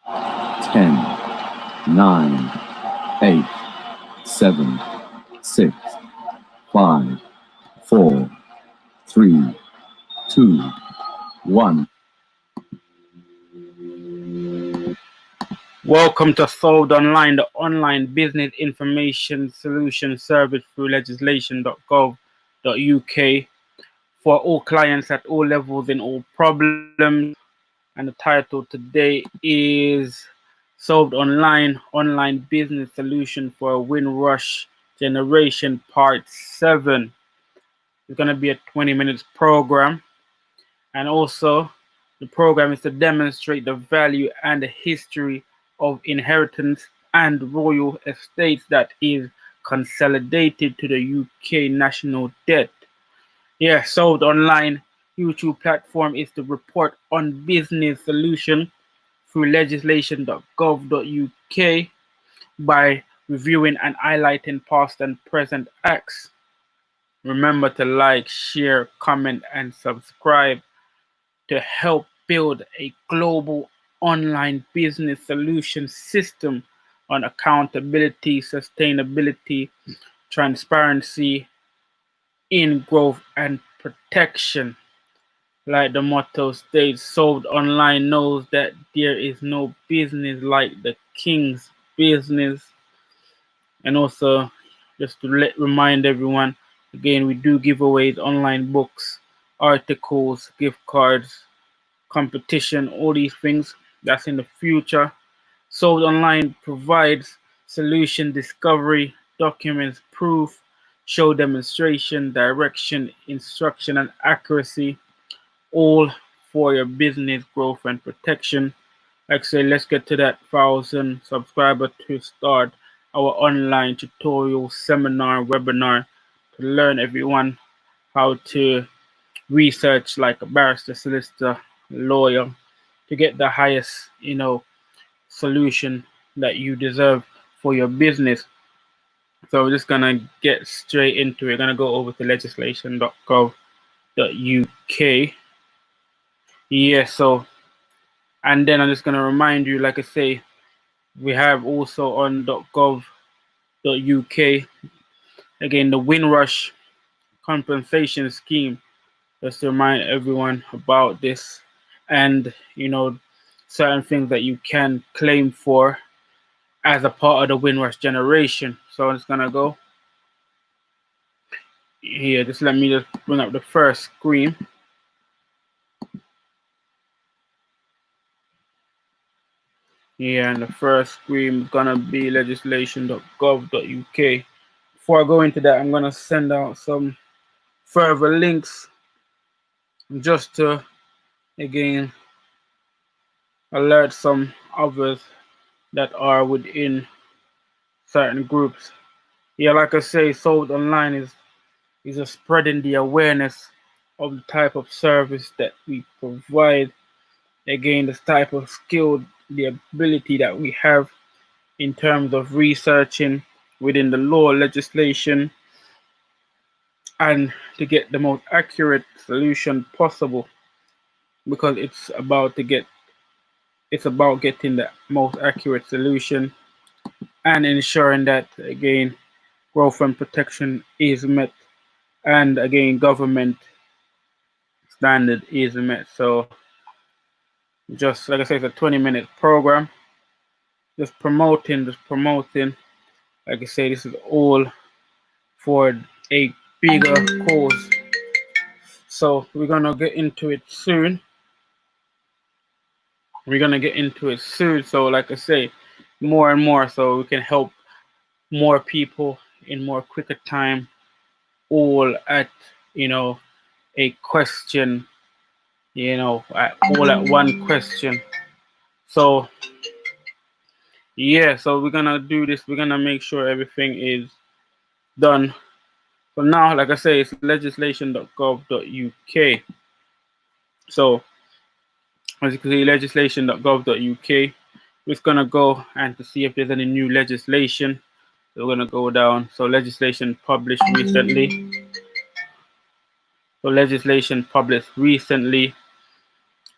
10, 9, 8, 7, 6, 5, 4, 3, 2, 1. Welcome to Solved Online, the online business information solution service through legislation.gov.uk for all clients at all levels in all problems. And the title today is Solved Online, Online Business Solution for Windrush Generation Part 7. It's going to be a 20 minutes program. And also, the program is to demonstrate the value and the history of inheritance and royal estates that is consolidated to the UK national debt. Yeah, Solved Online YouTube platform is to report on business solution through legislation.gov.uk by reviewing and highlighting past and present acts. Remember to like, share, comment, and subscribe to help build a global online business solution system on accountability, sustainability, transparency in growth and protection. Like the motto states, Solved Online knows that there is no business like the king's business. And also, just to remind everyone, again, we do giveaways, online books, articles, gift cards, competition, all these things. That's in the future. Solved Online provides solution discovery, documents, proof, show demonstration, direction, instruction, and accuracy, all for your business growth and protection. Like I say, let's get to that 1,000 subscriber to start our online tutorial, seminar, webinar to learn everyone how to research like a barrister, solicitor, lawyer to get the highest, solution that you deserve for your business. So we're just gonna get straight into it. We're gonna go over to legislation.gov.uk. Yeah, so and then I'm just gonna remind you, like I say, we have also on .gov.uk again the Windrush compensation scheme. Just to remind everyone about this and certain things that you can claim for as a part of the Windrush Generation. So I'm just gonna go here. Just let me just bring up the first screen. Yeah, and the first screen is gonna be legislation.gov.uk. Before I go into that, I'm gonna send out some further links just to again alert some others that are within certain groups. Yeah, like I say, Solved Online is just spreading the awareness of the type of service that we provide. Again, this type of skill, the ability that we have in terms of researching within the law, legislation, and to get the most accurate solution possible, because it's about getting the most accurate solution and ensuring that again growth and protection is met, and again government standard is met. So just like I said, it's a 20-minute program, just promoting. Like I say, this is all for a bigger cause. So we're gonna get into it soon. So like I say, more and more, so we can help more people in more quicker time, all at a question, all at one question. So yeah, so we're gonna do this. We're gonna make sure everything is done. So now, like I say, it's legislation.gov.uk. So as you can see, legislation.gov.uk. We're just gonna go and to see if there's any new legislation. So we're gonna go down. So legislation published recently.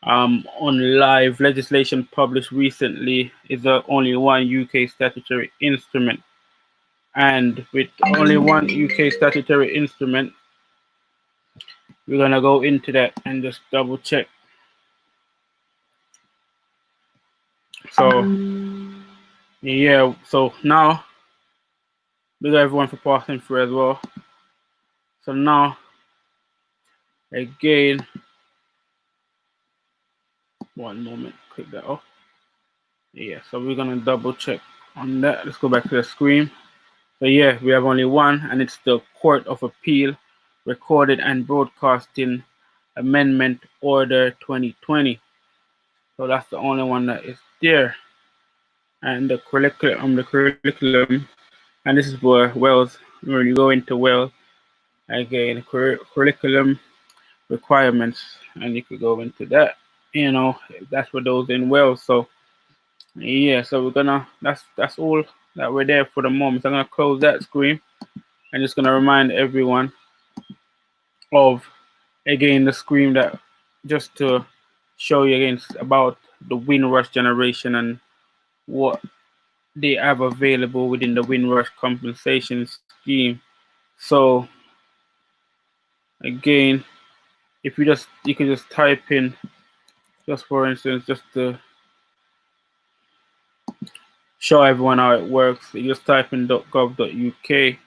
on live legislation published recently is the only one UK statutory instrument. And with only one UK statutory instrument, we're gonna go into that and just double check. So yeah, so now we got everyone for passing through as well. So now again, one moment, click that off. Yeah, so we're gonna double check on that. Let's go back to the screen. So yeah, we have only one, and it's the Court of Appeal Recorded and Broadcasting Amendment Order 2020. So that's the only one that is there. And the curriculum, and this is where Wales, when you go into Wales, again, curriculum requirements, and you could go into that. You know, that's for those in Wales. So yeah, so we're gonna, that's all that we're there for the moment. So I'm gonna close that screen. I'm just gonna remind everyone of, again, the screen that, just to show you again about the Windrush Generation and what they have available within the Windrush compensation scheme. So again, if you can just type in, just for instance, just to show everyone how it works, you just type in .gov.uk,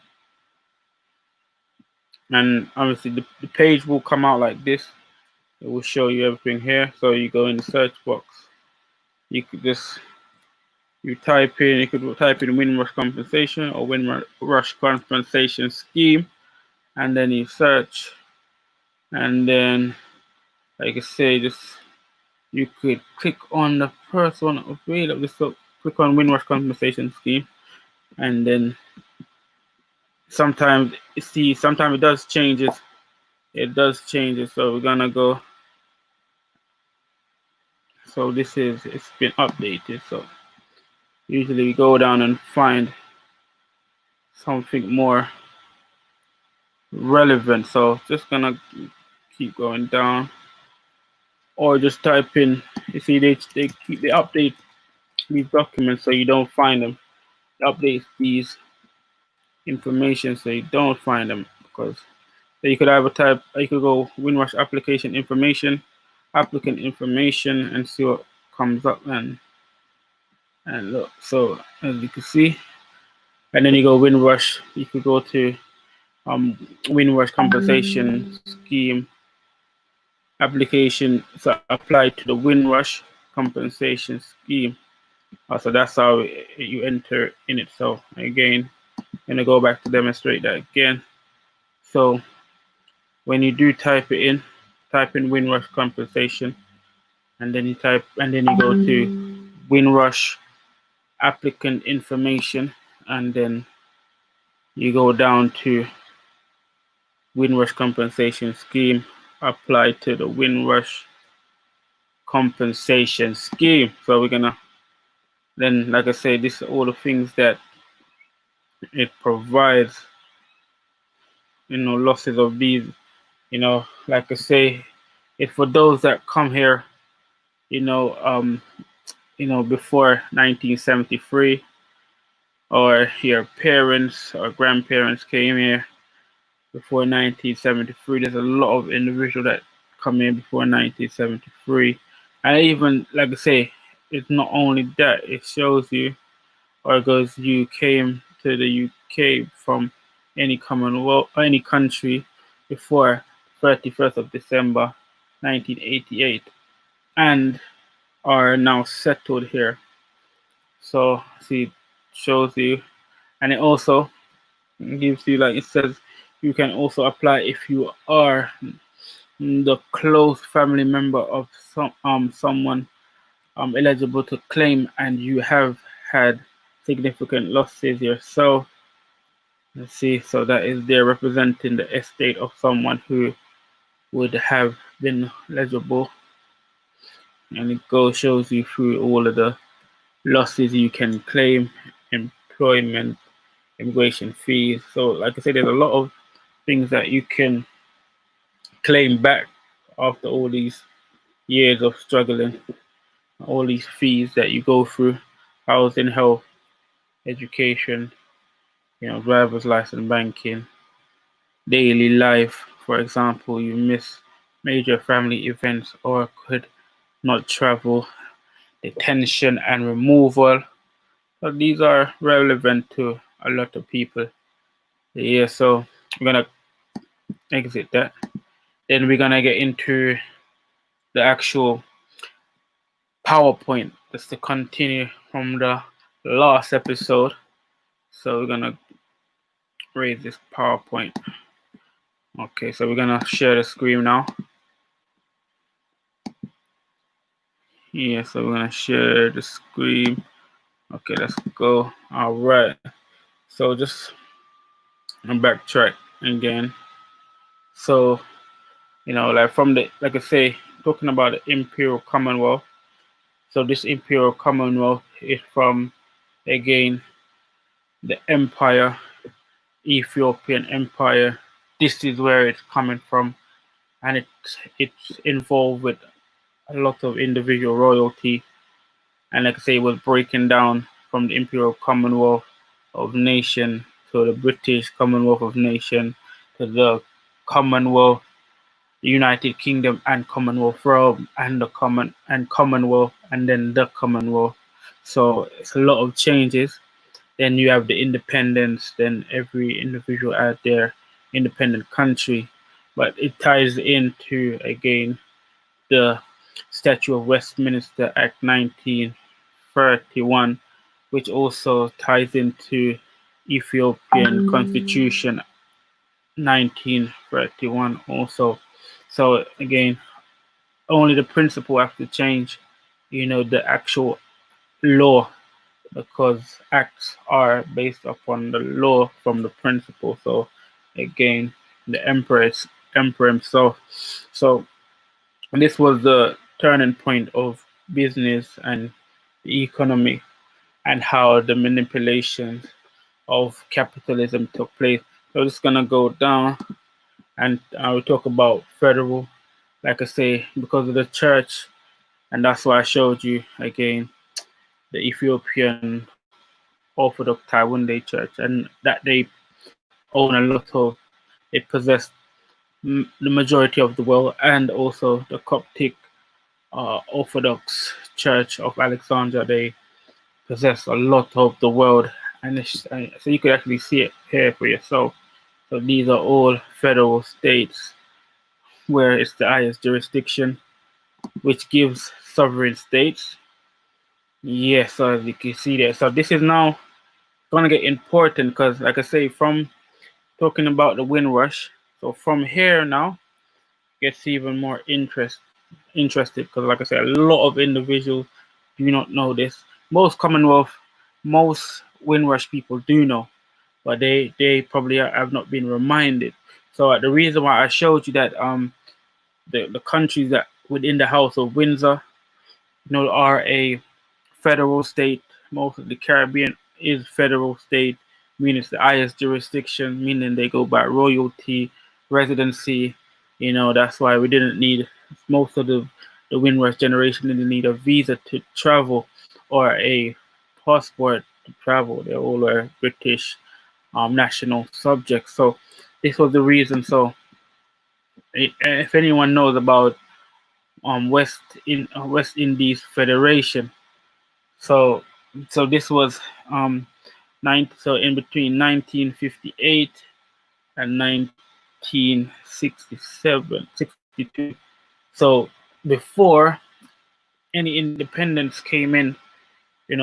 and obviously the page will come out like this. It will show you everything here. So you go in the search box, you could just, you could type in Windrush compensation or Windrush compensation scheme, and then you search, and then, like I say, just, you could click on the first one available. Just click on Windrush compensation scheme, and then sometimes sometimes it does changes. So we're gonna go. So this is, it's been updated. So usually we go down and find something more relevant. So just gonna keep going down, or just type in. You see, they update these documents so you don't find them. They update these information so you don't find them, because so you could either type, you could go Windrush application information, applicant information, and see what comes up, and look. So as you can see, and then you go Windrush. You could go to Windrush compensation scheme application, so applied to the Windrush compensation scheme. So that's how you enter in it. So again, I'm gonna go back to demonstrate that again. So when you do type it in, type in Windrush compensation, and then you go to Windrush applicant information, and then you go down to Windrush compensation scheme applied to the Windrush compensation scheme. So we're gonna, then, like I say, this are all the things that it provides. Losses of these, like I say, it's for those that come here, before 1973, or your parents or grandparents came here before 1973. There's a lot of individuals that come in before 1973, and even, like I say, it's not only that. It shows you, or it goes, you came to the UK from any Commonwealth or any country before 31st of December 1988, and are now settled here. So see, shows you, and it also gives you, like it says, you can also apply if you are the close family member of someone eligible to claim, and you have had significant losses yourself. Let's see, so that is there representing the estate of someone who would have been eligible, and it shows you through all of the losses you can claim, employment, immigration fees. So like I said, there's a lot of things that you can claim back after all these years of struggling, all these fees that you go through, housing, health, education, driver's license, banking, daily life. For example, you miss major family events or could not travel, detention and removal. So these are relevant to a lot of people. Yeah, so we're gonna exit that. Then we're gonna get into the actual PowerPoint. Just to continue from the last episode. So we're gonna raise this PowerPoint. Okay, so we're gonna share the screen now. Yeah, so we're gonna share the screen. Okay, let's go. All right. So just backtrack again. So like from the like I say, talking about the Imperial Commonwealth. So this Imperial Commonwealth is from again the Empire, Ethiopian Empire. This is where it's coming from, and it's involved with a lot of individual royalty, and like I say, it was breaking down from the Imperial Commonwealth of Nation to the British Commonwealth of Nation to the Commonwealth, the United Kingdom and Commonwealth realm, and the Commonwealth, and then the Commonwealth. So it's a lot of changes. Then you have the independence. Then every individual out there, independent country, but it ties into again the Statute of Westminster Act 1931, which also ties into Ethiopian Constitution 1931 also. So again, only the principle have to change, the actual law, because acts are based upon the law from the principle. So again, the emperor himself. So this was the turning point of business and the economy, and how the manipulations of capitalism took place. So it's gonna go down, and I will talk about federal, like I say, because of the church, and that's why I showed you again the Ethiopian Orthodox Taiwan Church, and that they own a lot of, they possess the majority of the world, and also the Coptic Orthodox Church of Alexandria. They possess a lot of the world, and so you could actually see it here for yourself. So these are all federal states where it's the highest jurisdiction, which gives sovereign states. Yes, so as you can see there. So this is now gonna get important because, like I say, from talking about the Windrush, so from here now gets even more interested because, like I say, a lot of individuals do not know this. Most Commonwealth, most Windrush people do know, but they probably have not been reminded. So the reason why I showed you that the countries that within the House of Windsor, are a federal state. Most of the Caribbean is federal state, meaning it's the highest jurisdiction, meaning they go by royalty, residency. That's why we didn't need, most of the Windrush generation didn't need a visa to travel or a passport to travel. They all were British national subjects. So this was the reason. So if anyone knows about West Indies Federation, so this was so in between 1958 and 1967, 62. So before any independence came in, it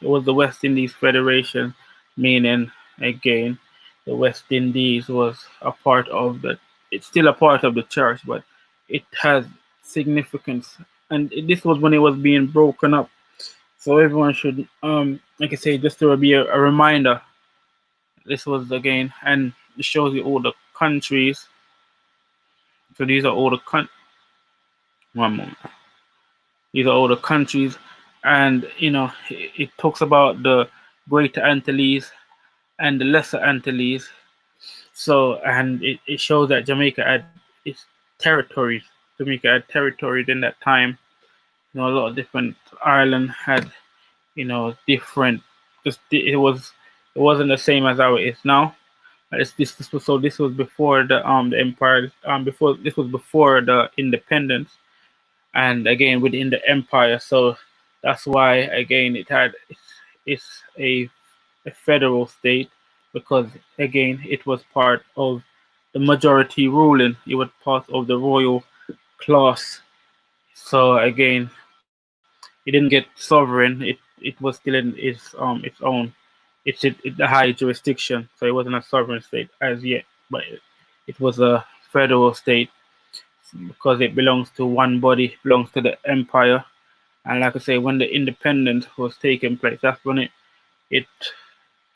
was the West Indies Federation, meaning again the West Indies was a part of the. It's still a part of the church, but it has significance. And this was when it was being broken up. So everyone should, like I say, just to be a reminder. This was again, and it shows you all the countries. So these are all the one moment. These are all the countries, and it talks about the Greater Antilles and the Lesser Antilles. So, and it shows that Jamaica had its territories. Jamaica had territories in that time. A lot of different Ireland had, different. It wasn't the same as how it is now. This was before the empire before this was before the independence, and again within the empire. So that's why again it's a federal state, because again it was part of the majority ruling. It was part of the royal class. So again, it didn't get sovereign. It was still in its own. It's the high jurisdiction. So it wasn't a sovereign state as yet, but it was a federal state because it belongs to one body, belongs to the empire. And like I say, when the independence was taking place, that's when it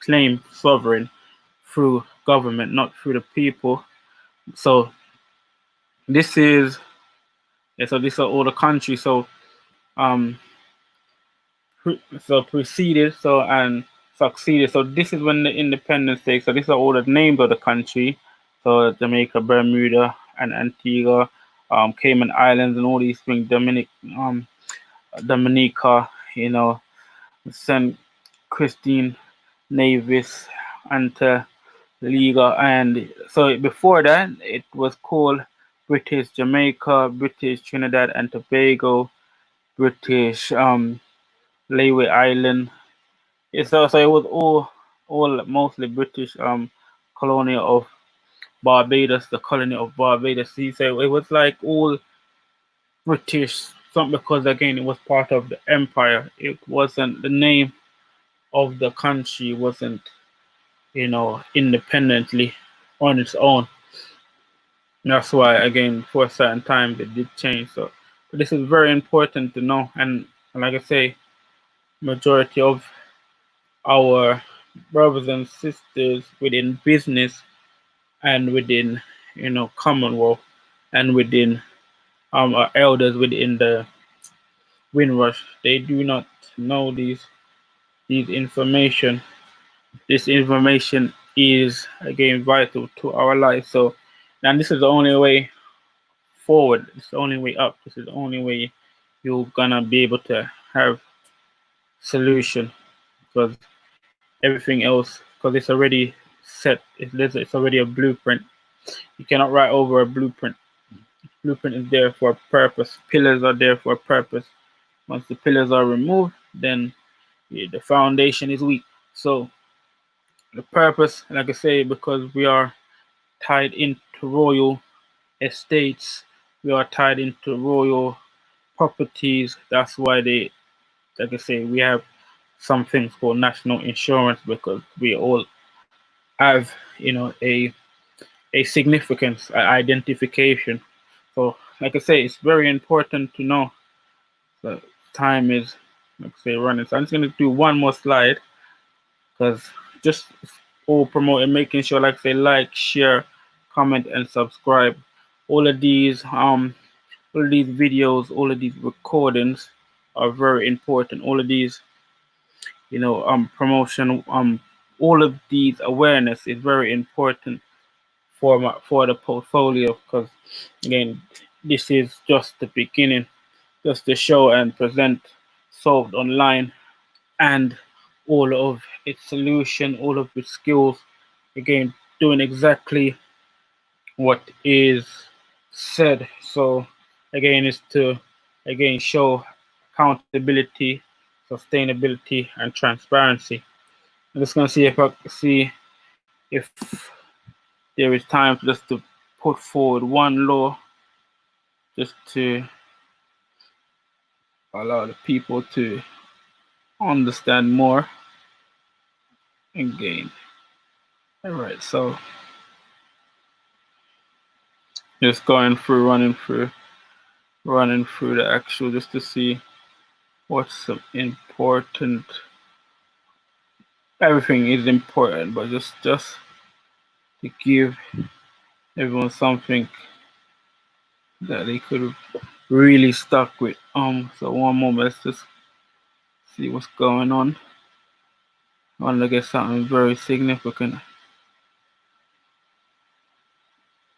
claimed sovereign through government, not through the people. So this is so these are all the countries. So um preceded and succeeded. So this is when the independence takes. So these are all the names of the country. So Jamaica, Bermuda, and Antigua, Cayman Islands, and all these things. Dominica, Saint Christine, Nevis, Antigua, and so before that it was called British Jamaica, British Trinidad and Tobago, British Leeway Island. So it was all mostly British colony of Barbados, the colony of Barbados. See, so it was like all British, some because again it was part of the empire. It wasn't the name of the country wasn't independently on its own. That's why again for a certain time it did change. So but this is very important to know, and like I say, majority of our brothers and sisters within business and within Commonwealth and within our elders within the Windrush, they do not know these information. This information is again vital to our life. So, and this is the only way forward. It's the only way up. This is the only way you're gonna be able to have solution, because everything else, because it's already set. It's already a blueprint. You cannot write over a blueprint. Blueprint is there for a purpose. Pillars are there for a purpose. Once the pillars are removed, then the foundation is weak. So the purpose, like I say, because we are tied into royal estates, we are tied into royal properties. That's why like I say, we have some things called national insurance, because we all have, a significance, identification. So, like I say, it's very important to know that time is, like I say, running. So I'm just gonna do one more slide, because just all promoting, making sure, like I say, like, share, comment, and subscribe. All of these videos, all of these recordings are very important. All of these, promotion, all of these awareness is very important for the portfolio, because again, this is just the beginning, just to show and present solved online and all of its solution, all of its skills. Again, doing exactly what is said. So again, is to again show accountability, sustainability, and transparency. I'm just gonna see if there is time just to put forward one law, just to allow the people to understand more and gain. All right, so just running through the actual, just to see what's important. Everything is important, but just to give everyone something that they could have really stuck with. So one moment, let's just see what's going on. I want to get something very significant.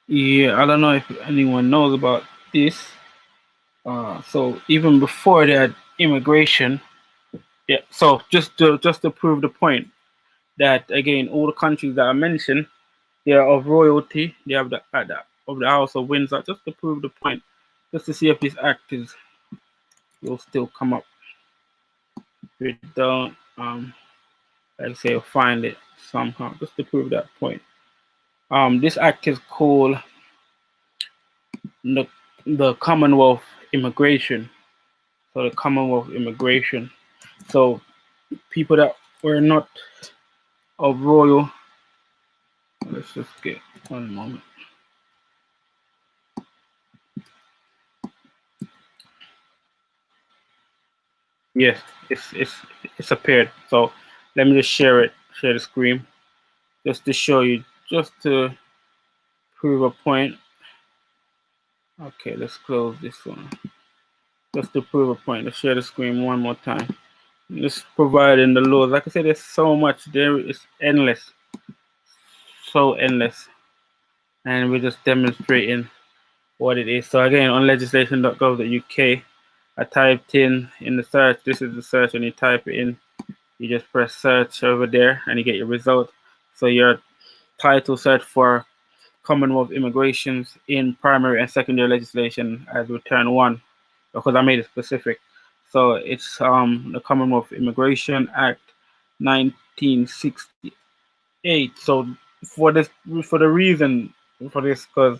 Yeah, I don't know if anyone knows about this. So even before they had immigration, yeah. So just to prove the point that again, all the countries that I mentioned, they are of royalty. They have the of the House of Windsor. Just to prove the point, just to see if this act is will still come up. If it don't, like I say, you'll find it somehow. Just to prove that point. This act is called the Commonwealth Immigration. So the Commonwealth Immigration. So people that were not of royal. Let's just get one moment. Yes, it's appeared. So let me just share the screen, just to show you, just to prove a point. Okay, let's close this one. Just to prove a point, let's share the screen one more time. Just providing the laws. Like I said, there's so much there. It's endless, so endless, and we're just demonstrating what it is. So again, on legislation.gov.uk, I typed in the search. This is the search, and you type it in. You just press search over there, and you get your result. So your title search for Commonwealth immigrations in primary and secondary legislation as return 1, because I made it specific. So it's the Commonwealth Immigration Act 1968. So for this, for the reason for this, because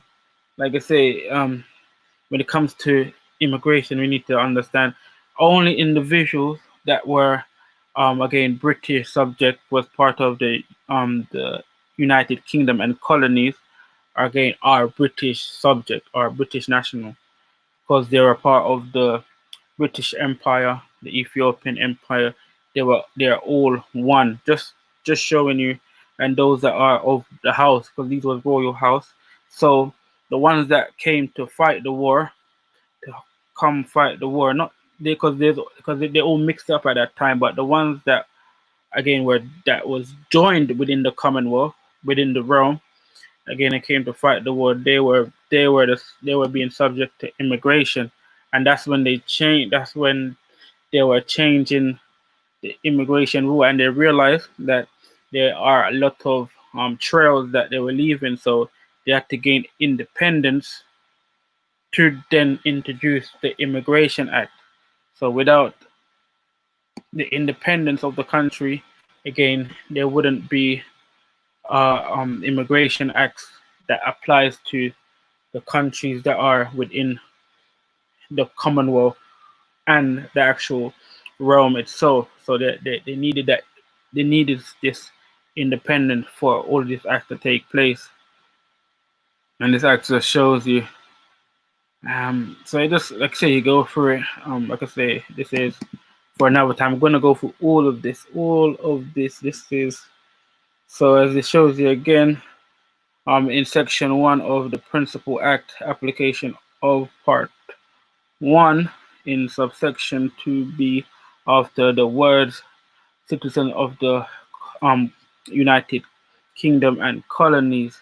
like I say, when it comes to immigration, we need to understand only individuals that were again British subject was part of the United Kingdom and colonies again are British subject or British national, because they were part of the British Empire, the Ethiopian Empire. They're all one. Just showing you, and those that are of the house, because these was royal house. So the ones that came to fight the war, to come fight the war, not because they all mixed up at that time, but the ones that again were that was joined within the Commonwealth, within the realm, again it came to fight the war. They were being subject to immigration, and that's when they changed. That's when they were changing the immigration rule, and they realized that there are a lot of trails that they were leaving, so they had to gain independence to then introduce the Immigration Act. So without the independence of the country, again, there wouldn't be immigration acts that applies to the countries that are within the Commonwealth and the actual realm itself. So they needed that, they needed this independence for all of this act to take place. And this act just shows you. So I just like I say, you go through it. Like I say, this is for another time. I'm gonna go through all of this. This is so as it shows you again. In section 1 of the Principal Act, application of part 1 in subsection 2b, after the words citizen of the United Kingdom and colonies,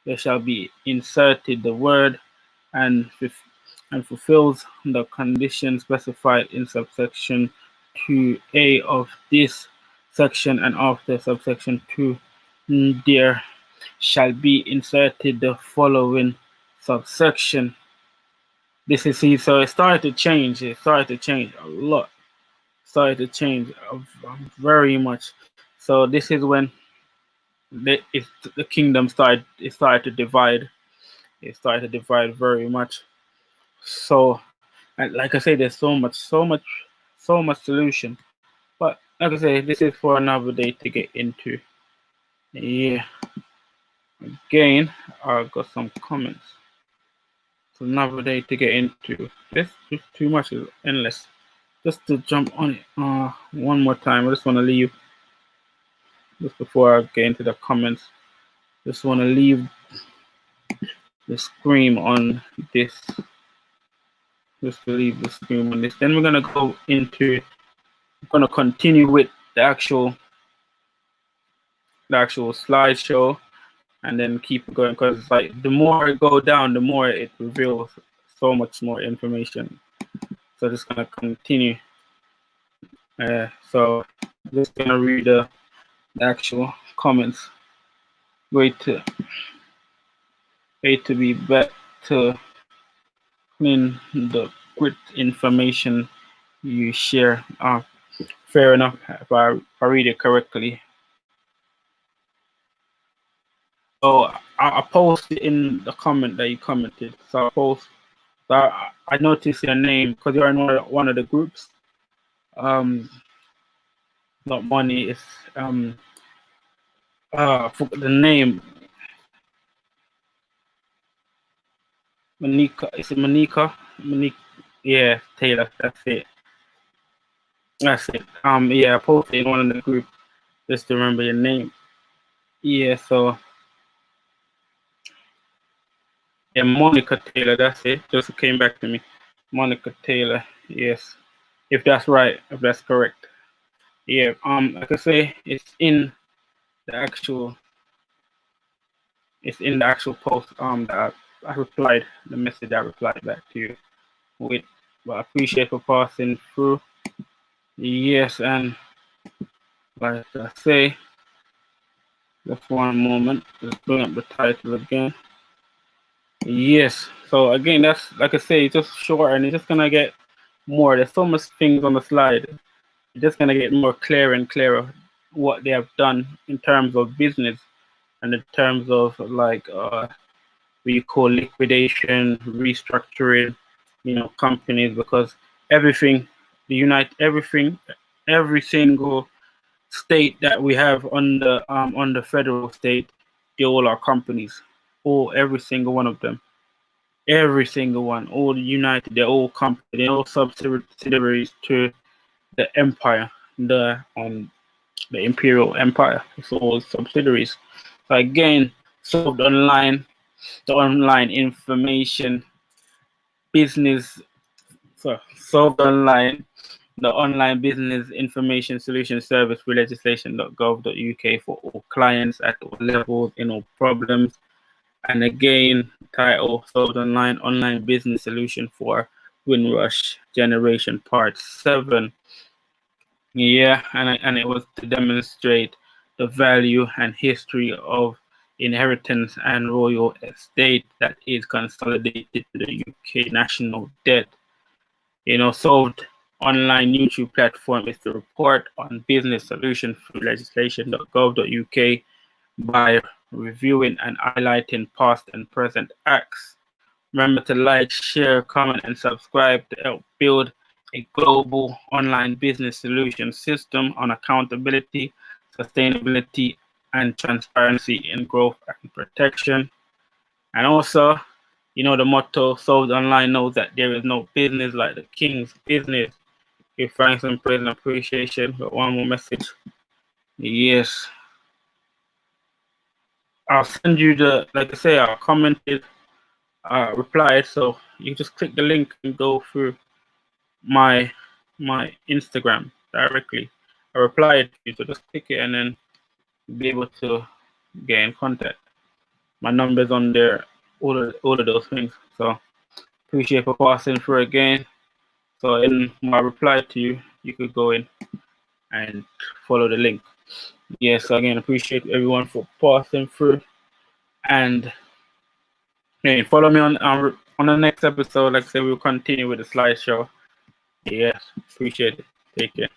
there shall be inserted the word and fulfills the condition specified in subsection 2a of this section, and after subsection 2 there shall be inserted the following subsection. This is see, so it started to change. It started to change a lot. Started to change very much. So this is when the kingdom started. It started to divide. It started to divide very much. So, and like I say, there's so much solution. But like I say, this is for another day to get into. Yeah. Again, I got some comments. It's another day to get into. This is too much. Is endless. Just to jump on it one more time. I just want to leave just before I get into the comments. Just want to leave the screen on this. Just to leave the screen on this. Then we're gonna go into. I'm gonna continue with the actual slideshow, and then keep going, because like the more I go down, the more it reveals so much more information. So just gonna continue. So just gonna read the actual comments. Way to be back to clean the grid information you share. Fair enough, if I read it correctly. So I posted in the comment that you commented. So I noticed your name because you're in one of the groups. Not money. It's for the name Monica. Is it Monica? Monique. Yeah, Taylor. That's it. That's it. Yeah, I posted in one of the group just to remember your name. Yeah. So yeah, Monica Taylor. That's it. Just came back to me. Monica Taylor. Yes. If that's right. If that's correct. Yeah. Like I say, it's in the actual. It's in the actual post. That I replied the message. I replied back to you with. But I appreciate for passing through. Yes, and like I say, just one moment. Let's bring up the title again. Yes. So again, that's like I say, it's just short, and it's just gonna get more. There's so much things on the slide. It's just gonna get more clearer and clearer what they have done in terms of business and in terms of like we call liquidation, restructuring, companies, because everything, every single state that we have on the federal state, they all are companies, every single one of them, every single one, all united, they're all companies, they're all subsidiaries to the empire, the Imperial Empire. It's all subsidiaries. So again, solved online, the online information business, solved online, the online business information solution service for legislation.gov.uk for all clients at all levels in all problems. And again, title solved online business solution for Windrush Generation Part 7. Yeah, and it was to demonstrate the value and history of inheritance and royal estate that is consolidated to the UK national debt. Solved online YouTube platform is to report on business solution through legislation.gov.uk by reviewing and highlighting past and present acts. Remember to like, share, comment, and subscribe to help build a global online business solution system on accountability, sustainability, and transparency in growth and protection. And also, the motto, solved online knows that there is no business like the king's business. Give thanks and praise and appreciation. Got one more message. Yes. I'll send you like I say, I commented, replied, so you just click the link and go through my Instagram directly. I replied to you, so just click it and then be able to get in contact. My number's on there, all of those things. So appreciate for passing through again. So in my reply to you, you could go in and follow the link. Yes, again, appreciate everyone for passing through, and follow me on the next episode. Like I said, we'll continue with the slideshow. Yes, appreciate it. Take care.